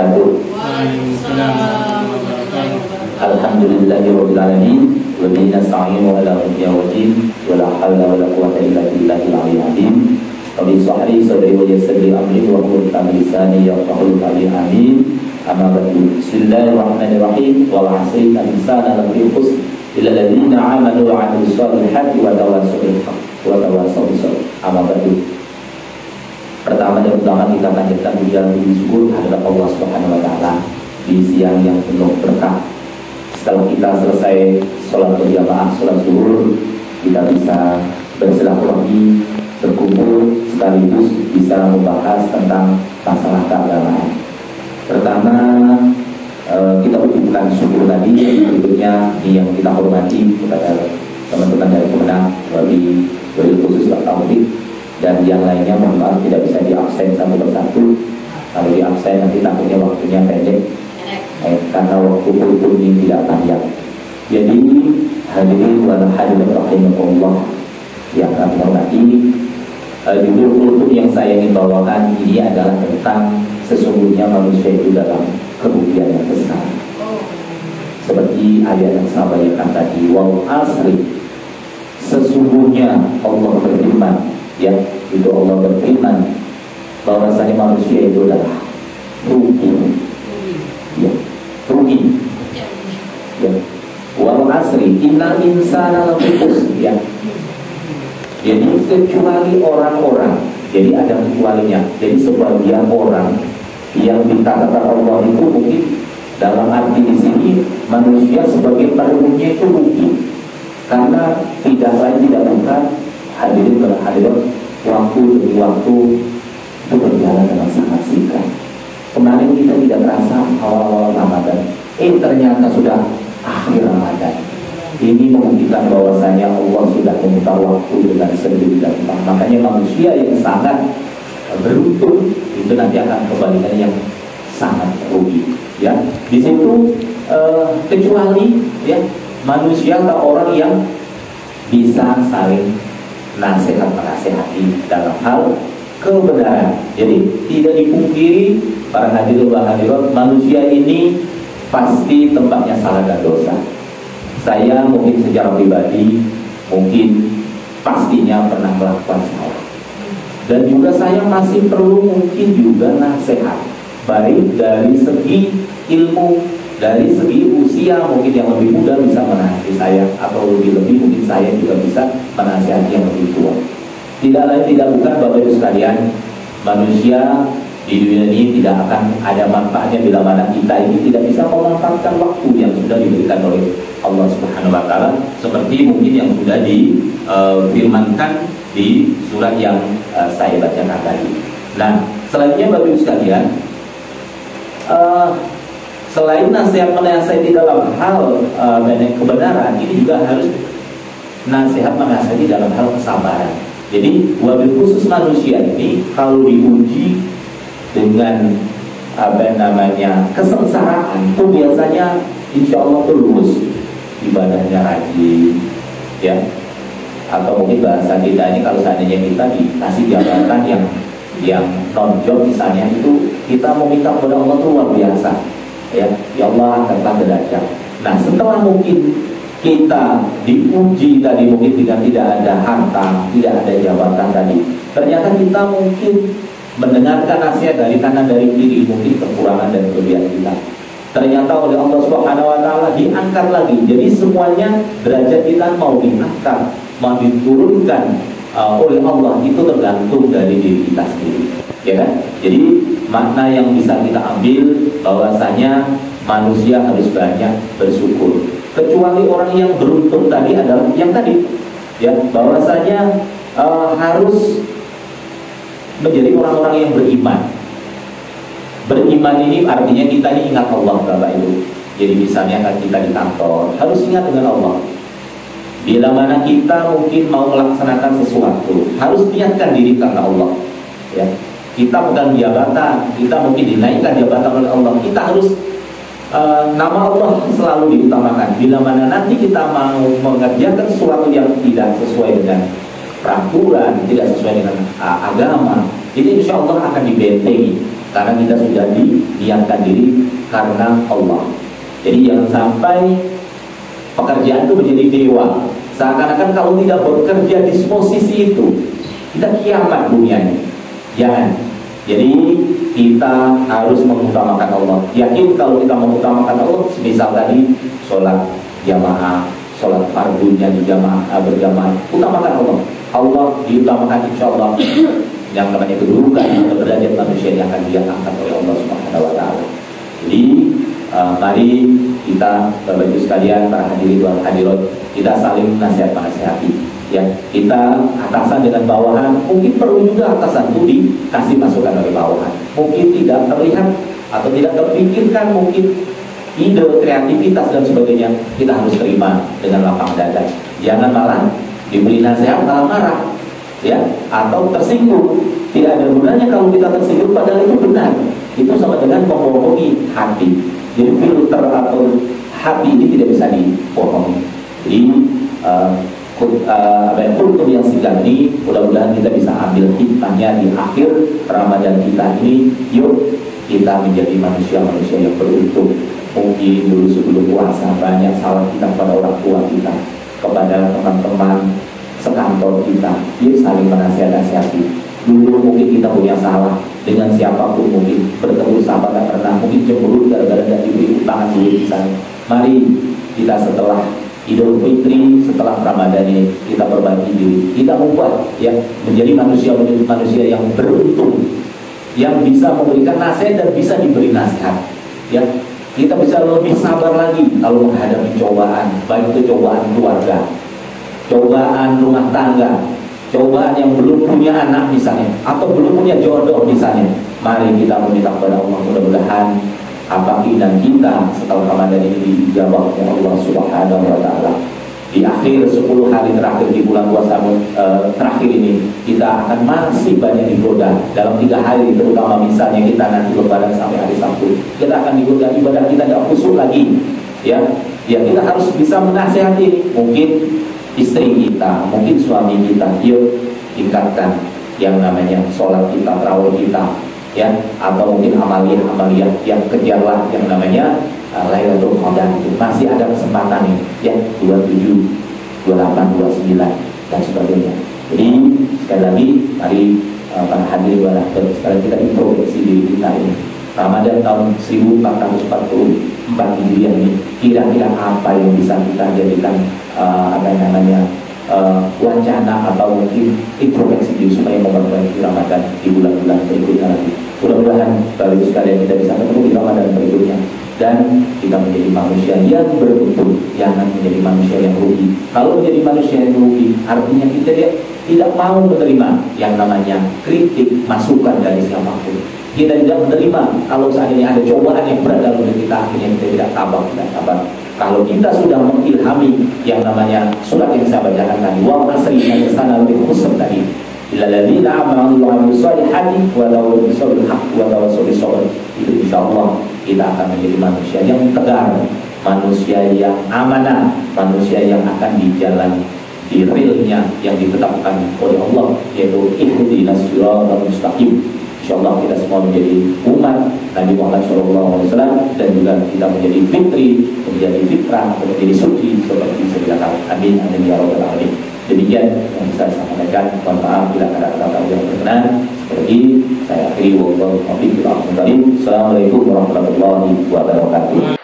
wabarakatuh. Alhamdulillahirabbil alamin wa bihi nasta'inu ala umuri waddin wa la haula wa la quwwata illa billahil aliyyil azim. Rabbi shrah sadri wa yassir li amri wa hlul 'uqdatam min lisani yafqahu qawli. Amin. Amma ba'du. Bismillahirrahmanirrahim. Wal 'asri innal insana lafi khusr illa alladziina 'amanu wa 'amilus shalihati wa tawassaw bil haqqi wa tawassaw bis sabr. Amma ba'du. Pertama dan utama kita panjatkan puja dan syukur kepada Allah Subhanahu wa taala di siang yang penuh berkah. Setelah kita selesai sholat berjamaah, sholat zuhur, kita bisa bersilaturahmi, berkumpul, sekaligus bisa membahas tentang masalah keagamaan. Pertama, kita ucapkan syukur tadi. Berikutnya yang kita hormati kepada teman-teman dari Kemenang, Wabil khusus Pak Taufik, dan yang lainnya. Mohon maaf tidak bisa diabsen satu persatu. Kalau diabsen nanti takutnya waktunya pendek, karena waktu pun ini tidak panjang. Jadi hadirin wal hadirat rahimakumullah yang kami hormati, judul kultum yang saya ingin bawakan ini adalah tentang sesungguhnya manusia itu dalam kerugian yang besar. Seperti ayat yang saya bacakan tadi, wal asri, sesungguhnya Allah berfirman, ya, itu Allah berfirman bahwasanya manusia itu adalah rugi, ya, rugi, ya. Wal asri innal insana lafi khusr, ya. Jadi kecuali orang-orang, jadi ada kecualinya. Jadi sebagian orang yang dikatakan Allah itu mungkin dalam arti di sini manusia sebagai peruginya itu rugi, karena tidak lain tidak bukan hadirin berhadirat waktu demi waktu itu berjalan dengan sangat singkat. Kemarin kita tidak merasa awal-awal Ramadan, ternyata sudah akhir Ramadan. Ini menunjukkan bahwasanya Allah sudah memutar waktu dengan sedemikian rupa. Makanya manusia yang sangat beruntung itu nanti akan kembalikan yang sangat rugi. Ya, di situ kecuali ya manusia atau orang yang bisa saling nasihat menasihati dalam hal kebenaran. Jadi tidak dipungkiri para hadirin wa hadirat, manusia ini pasti tempatnya salah dan dosa. Saya mungkin secara pribadi mungkin pastinya pernah melakukan salah, dan juga saya masih perlu mungkin juga nasihat, baik dari segi ilmu, dari segi usia. Mungkin yang lebih muda bisa menasihati saya, atau lebih mungkin saya juga bisa menasihati yang lebih tua. Tidak lain tidak bukan Bapak Ibu sekalian, manusia di dunia ini tidak akan ada manfaatnya bila mana kita ini tidak bisa memanfaatkan waktu yang sudah diberikan oleh Allah Subhanahu wa taala, seperti mungkin yang sudah difirmankan di surat yang saya bacakan tadi. Nah, selanjutnya Bapak Ibu sekalian, selain nasihat menasihati dalam hal kebenaran, ini juga harus nasihat menasihati dalam hal kesabaran. Jadi wabil khusus manusia ini kalau diuji dengan kesengsaraan itu biasanya insya Allah tuh lulus, ibadahnya rajin, ya. Atau mungkin bahasa kita ini kalau seandainya kita dikasih jabatan yang non-job misalnya, itu kita meminta kepada Allah tuh luar biasa, ya Allah angkatlah derajat. Nah, setelah mungkin kita diuji tadi mungkin dengan tidak ada harta, tidak ada jabatan tadi, ternyata kita mungkin mendengarkan nasihat dari kanan dari kiri, mungkin kekurangan dan kelebihan kita, ternyata oleh Allah Subhanahu wa taala diangkat lagi. Jadi semuanya derajat kita mau diangkat, mau diturunkan oleh Allah itu tergantung dari diri kita sendiri, ya kan? Jadi makna yang bisa kita ambil bahwasanya manusia harus banyak bersyukur. Kecuali orang yang beruntung tadi adalah yang tadi, ya, bahwasanya harus menjadi orang-orang yang beriman. Beriman ini artinya kita ini ingat Allah, Bapak Ibu. Jadi misalnya kan kita di kantor harus ingat dengan Allah. Bila mana kita mungkin mau melaksanakan sesuatu, harus niatkan diri karena Allah, ya. Kita bukan jabatan, kita mungkin dinaikkan jabatan oleh Allah, kita harus nama Allah selalu diutamakan. Bila mana nanti kita mau mengerjakan sesuatu yang tidak sesuai dengan peraturan, tidak sesuai dengan agama, jadi insya Allah akan dibentengi. karena kita sudah diniatkan diri karena Allah. Jadi jangan sampai pekerjaan itu menjadi dewa. Seakan-akan kalau tidak bekerja di posisi itu, kita kiamat dunianya. Jangan. Jadi kita harus mengutamakan Allah. Yakin kalau kita mengutamakan Allah, misal tadi sholat jamaah, sholat fardunya di jamaah berjamaah, utamakan Allah. Allah diutamakan, insya Allah yang namanya kedudukan atau derajat manusia yang akan diangkat oleh Allah Subhanahu Wa Taala. Jadi mari kita Bapak Ibu sekalian, para hadirin dan hadirat, kita saling nasihat-nasihati. Ya, kita atasan dengan bawahan, mungkin perlu juga atasan itu dikasih masukan oleh bawahan. Mungkin tidak terlihat atau tidak terpikirkan, mungkin ide, kreativitas dan sebagainya, kita harus terima dengan lapang dada. Jangan malah diberi nasihat malah marah, ya, atau tersinggung. Tidak ada gunanya kalau kita tersinggung, padahal itu benar. Itu sama dengan membohongi hati. Jadi filter atau hati ini tidak bisa dibohongi. Jadi kultum yang singkat ini, mudah-mudahan kita bisa ambil hikmahnya di akhir Ramadan kita ini. Yuk kita menjadi manusia-manusia yang beruntung. Mungkin dulu sebelum puasa banyak salah kita kepada orang tua kita, kepada teman-teman sekantor kita. Yuk saling menasihati. Dulu mungkin kita punya salah dengan siapapun, mungkin bertemu sahabat tak pernah, mungkin cemburu gara-gara tidak diberi utangan dulu misalnya. Mari kita setelah Idul Fitri, setelah Ramadan ini, kita perbaiki diri, kita membuat ya menjadi manusia yang beruntung, yang bisa memberikan nasihat dan bisa diberi nasihat. Ya, kita bisa lebih sabar lagi kalau menghadapi cobaan, baik itu cobaan keluarga, cobaan rumah tangga, cobaan yang belum punya anak misalnya, atau belum punya jodoh misalnya. Mari kita meminta kepada Allah, mudah-mudahan apa keinginan kita setelah Ramadan ini dijawab oleh Allah Subhanahu Wa Taala. Di akhir 10 hari terakhir di bulan puasa terakhir ini, kita akan masih banyak digoda. Dalam 3 hari terutama misalnya kita nanti lebaran sampai hari Sabtu, kita akan digoda, ibadah kita tidak khusyuk lagi. Ya, kita harus bisa menasihati mungkin istri kita, mungkin suami kita. Yuk tingkatkan yang namanya sholat kita, tarawih kita, ya, atau mungkin amaliyah yang kejarlah yang namanya Lailatul Qadar. Itu masih ada kesempatan nih, ya, 27, 28, 29 dan sebagainya. Jadi sekali lagi mari para hadirin sekarang kita introspeksi diri kita ini. Ramadan tahun 1444 Hijriah ini, kira-kira apa yang bisa kita jadikan wacana atau mungkin introspeksi diri supaya memperbaiki Ramadan di bulan-bulan berikutnya lagi. Mudah-mudahan Bapak Ibu sekalian kita bisa ketemu di Ramadan berikutnya dan kita menjadi manusia yang beruntung, jangan menjadi manusia yang rugi. Kalau menjadi manusia yang rugi, artinya kita tidak mau menerima yang namanya kritik, masukan dari siapapun. Kita tidak menerima kalau seandainya ada cobaan yang berat dalam diri kita, akhirnya kita tidak tabah. Kalau kita sudah mengilhami yang namanya surat yang saya bacakan tadi, wa asri inna insana lafi khusr tadi, illa alladziina aamanu wa 'amilus shalihati wa tawassaw bil haqqi wa tawassaw bis sabr. Itu insyaallah kita akan menjadi manusia yang tegar, manusia yang amanah, manusia yang akan dijalani di realnya yang ditetapkan oleh Allah, yaitu ihdinas siratal mustaqim. InsyaAllah kita semua menjadi umat Nabi Muhammad SAW dan juga kita menjadi fitri, menjadi fitrah, menjadi suci seperti sedia kala. Amin, amin ya rabbal alamin. Demikian yang bisa saya sampaikan. Mohon maaf bila ada kata-kata yang berkenan. Seperti saya akhiri, wallahu a'lam bishawab. Assalamualaikum warahmatullahi wabarakatuh.